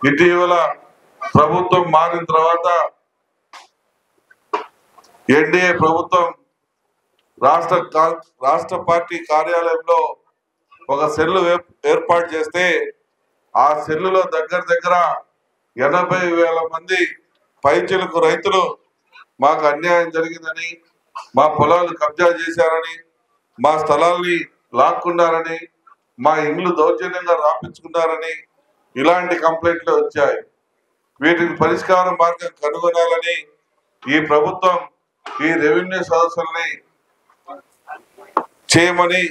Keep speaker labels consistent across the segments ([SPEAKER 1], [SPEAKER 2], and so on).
[SPEAKER 1] ఇటీవల ప్రభుత్వం మారిన తర్వాత ఎన్డీఏ ప్రభుత్వం రాష్ట్ర పార్టీ కార్యాలయంలో ఒక సెల్ ఏర్పాటు చేస్తే ఆ సెల్లులో దగ్గర 80,000 మంది పైచిలకు రైతులు మాకు అన్యాయం జరిగిందని, మా పొలాలు కబ్జా చేశారని, మా స్థలాల్ని లాక్కున్నారని, మా ఇండ్లు దౌర్జన్యంగా రాపించుకున్నారని ఇలాంటి కంప్లైంట్లు వచ్చాయి. వీటికి పరిష్కార మార్గం కనుగొనాలని ఈ ప్రభుత్వం ఈ రెవెన్యూ సదస్సుల్ని చేయమని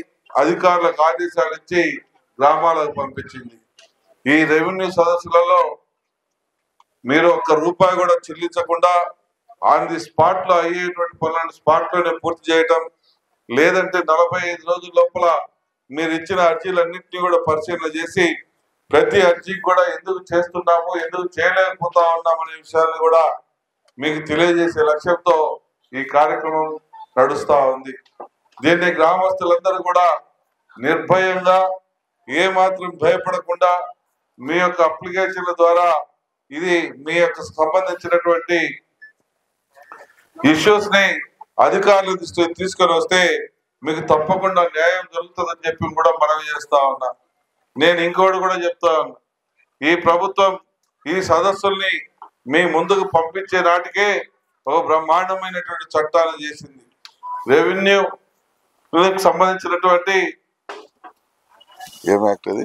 [SPEAKER 1] అధికారులకు ఆదేశాలు ఇచ్చి గ్రామాలకు పంపించింది. ఈ రెవెన్యూ సదస్సులలో మీరు ఒక్క రూపాయి కూడా చెల్లించకుండా ఆన్ ది స్పాట్ లో అయ్యేటువంటి పనులను స్పాట్ లోనే పూర్తి చేయటం, లేదంటే 45 రోజుల లోపల మీరు ఇచ్చిన అర్జీలన్నింటినీ కూడా పరిశీలన చేసి ప్రతి అర్జీకి కూడా ఎందుకు చేస్తున్నాము, ఎందుకు చేయలేకపోతా ఉన్నామనే విషయాన్ని కూడా మీకు తెలియజేసే లక్ష్యంతో ఈ కార్యక్రమం నడుస్తా ఉంది. దీన్ని గ్రామస్తులందరూ కూడా నిర్భయంగా ఏ మాత్రం భయపడకుండా మీ యొక్క అప్లికేషన్ల ద్వారా ఇది మీ యొక్క సంబంధించినటువంటి ఇష్యూస్ ని అధికారుల దృష్టికి తీసుకొని వస్తే మీకు తప్పకుండా న్యాయం జరుగుతుందని చెప్పి కూడా మనవి చేస్తా ఉన్నా. నేను ఇంకోటి కూడా చెప్తా ఉన్నా, ఈ ప్రభుత్వం ఈ సదస్సుల్ని మీ ముందుకు పంపించే నాటికే ఒక బ్రహ్మాండమైనటువంటి చట్టాలు చేసింది. రెవెన్యూ సంబంధించినటువంటి ఏం యాక్ట్ అది